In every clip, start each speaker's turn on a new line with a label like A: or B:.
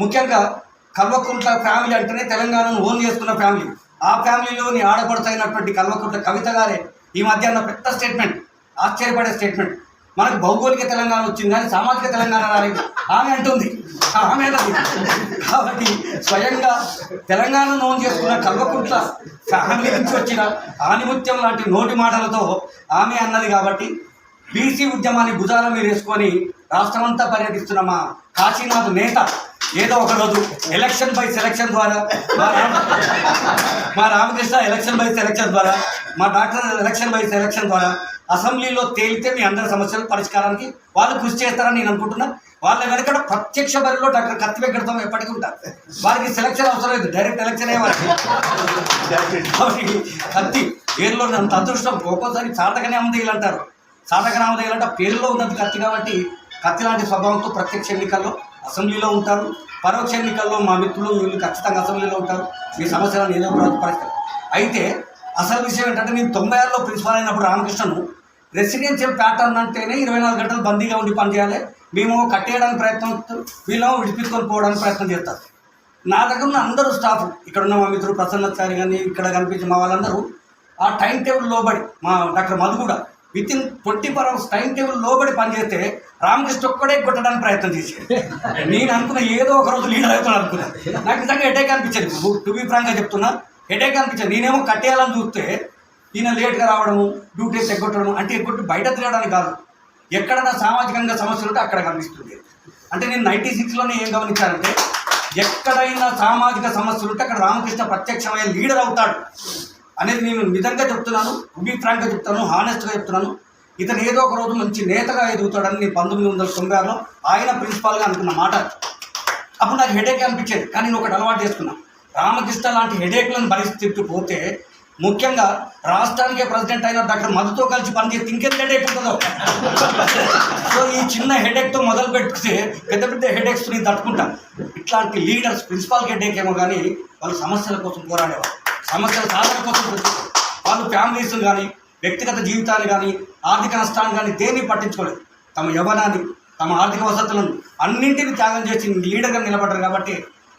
A: ముఖ్యంగా కల్వకుంట్ల ఫ్యామిలీ అంటేనే తెలంగాణను ఓన్ చేసుకున్న ఫ్యామిలీ. ఆ ఫ్యామిలీలోని ఆడపడుతైనటువంటి కల్వకుంట్ల కవిత గారే ఈ మధ్య అన్న పెద్ద స్టేట్మెంట్, ఆశ్చర్యపడే స్టేట్మెంట్. మనకు భౌగోళిక తెలంగాణ వచ్చింది కానీ సామాజిక తెలంగాణ రాలేదు ఆమె అంటుంది. ఆమె అన్నది కాబట్టి స్వయంగా తెలంగాణను ఓన్ చేసుకున్న కల్వకుంట్ల ఫ్యామిలీ నుంచి వచ్చిన ఆనిముత్యం లాంటి నోటి మాటలతో ఆమె అన్నది. కాబట్టి బీసీ ఉద్యమాన్ని భుజాల మీద వేసుకొని రాష్ట్రమంతా పర్యటిస్తున్న మా కాశీనాథ్ నేత ఏదో ఒక రోజు ఎలక్షన్ బై సెలక్షన్ ద్వారా, మా రామకృష్ణ ఎలక్షన్ బై సెలక్షన్ ద్వారా, మా డాక్టర్ ఎలక్షన్ బై సెలక్షన్ ద్వారా అసెంబ్లీలో తేలితే మీ అందరి సమస్యల పరిష్కారానికి వాళ్ళు కృషి చేస్తారని నేను అనుకుంటున్నా. వాళ్ళ వెనక ప్రత్యక్ష బరిలో డాక్టర్ కత్తి వెంకటతో ఎప్పటికీ ఉంటారు. వారికి సెలక్షన్ అవసరం లేదు, డైరెక్ట్ ఎలక్షన్ అయ్యేవారికి. కత్తి పేరులో అంత అదృష్టం. ఒక్కోసారి సాధకనామదేయులు అంటారు. సాధకనామదేయులు అంటే పేరులో ఉన్నది కత్తి. కాబట్టి కత్తి లాంటి స్వభావంతో ప్రత్యక్ష ఎన్నికల్లో అసెంబ్లీలో ఉంటారు, పరోక్ష ఎన్నికల్లో మా మిత్రులు వీళ్ళు ఖచ్చితంగా అసెంబ్లీలో ఉంటారు. మీ సమస్యలను ఏదో పరిష్కారం. అయితే అసలు విషయం ఏంటంటే, నేను 96లో ప్రిన్సిపాల్ అయినప్పుడు రామకృష్ణను రెసిడెన్షియల్ ప్యాటర్న్ అంటేనే 24 గంటలు బందీగా ఉండి పనిచేయాలి, మేము కట్టేయడానికి ప్రయత్నం, వీళ్ళేమో విడిపించుకొని పోవడానికి ప్రయత్నం చేస్తారు. నా దగ్గర ఉన్న అందరూ స్టాఫ్, ఇక్కడ ఉన్న మా మిత్రులు ప్రసన్నచారి కానీ ఇక్కడ కనిపించి మా వాళ్ళందరూ ఆ టైం టేబుల్ లోబడి, మా డాక్టర్ మధు కూడా వితిన్ 24 hours టైం టేబుల్ లోబడి పనిచేస్తే రామకృష్ణ ఒక్కడే కొట్టడానికి ప్రయత్నం చేశాడు. నేను అనుకున్న ఏదో ఒక రోజు లీడర్ అవుతాను అనుకున్నా. నాకు నిజంగా హెడేక్ అనిపించేది, టు బీ ఫ్రాంక్గా చెప్తున్నా, హెడేక్ అనిపించేది. నేనేమో కట్టేయాలని చూస్తే ఈయన లేట్గా రావడము, డ్యూటీస్ ఎగ్గొట్టడము. అంటే ఎగ్గొట్టి బయట తిరగడానికి కాదు, ఎక్కడైనా సామాజికంగా సమస్యలు ఉంటే అక్కడ కనిపిస్తుంది. అంటే నేను 96లోనే ఏం గమనించానంటే, ఎక్కడైనా సామాజిక సమస్యలు ఉంటే అక్కడ రామకృష్ణ ప్రత్యక్షమైన లీడర్ అవుతాడు అనేది నేను నిజంగా చెప్తున్నాను, టు బీ ఫ్రాంక్గా చెప్తాను, హానెస్ట్గా చెప్తున్నాను. ఇతను ఏదో ఒక రోజు మంచి నేతగా ఎదుగుతాడని నేను 1996లో ఆయన ప్రిన్సిపాల్గా అనుకున్న మాట. అప్పుడు నాకు హెడేక్ అనిపించేది. కానీ నేను ఒకటి అలవాటు చేసుకున్నా, రామకృష్ణ లాంటి హెడేక్లను భరిస్తూ పోతే ముఖ్యంగా రాష్ట్రానికే ప్రెసిడెంట్ అయిన డాక్టర్ మధుతో కలిసి పనిచేస్తే ఇంకెంత హెడేక్ ఉంటుందో. సో ఈ చిన్న హెడేక్తో మొదలు పెట్టుకుంటే పెద్ద పెద్ద హెడేక్స్ నేను తట్టుకుంటాను. ఇట్లాంటి లీడర్స్ ప్రిన్సిపాల్కి హెడేక్ ఏమో కానీ వాళ్ళు సమస్యల కోసం పోరాడేవారు, సమస్యల సాధన కోసం వాళ్ళు ఫ్యామిలీస్ కానీ వ్యక్తిగత జీవితాన్ని కానీ ఆర్థిక నష్టాన్ని కానీ దేన్ని పట్టించుకోలేదు. తమ యవ్వనాన్ని, తమ ఆర్థిక వసతులను అన్నింటినీ త్యాగం చేసి లీడర్గా నిలబడ్డారు. కాబట్టి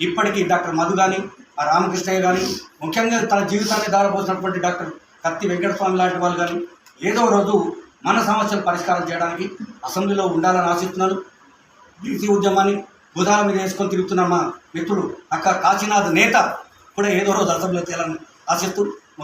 A: ఇప్పటికీ డాక్టర్ మధు కానీ, ఆ రామకృష్ణయ్య కానీ, ముఖ్యంగా తన జీవితాన్ని దారిపోసినటువంటి డాక్టర్ కత్తి వెంకటస్వామి లాంటి వాళ్ళు కానీ ఏదో రోజు మన సమస్యలు పరిష్కారం చేయడానికి అసెంబ్లీలో ఉండాలని ఆశిస్తున్నాను. బీసీ ఉద్యమాన్ని భుజాల మీద వేసుకొని తిరుగుతున్న మా మిత్రుడు అక్క కాశీనాథ్ నేత కూడా ఏదో రోజు అసెంబ్లీలో చేయాలని ఆశిస్తూ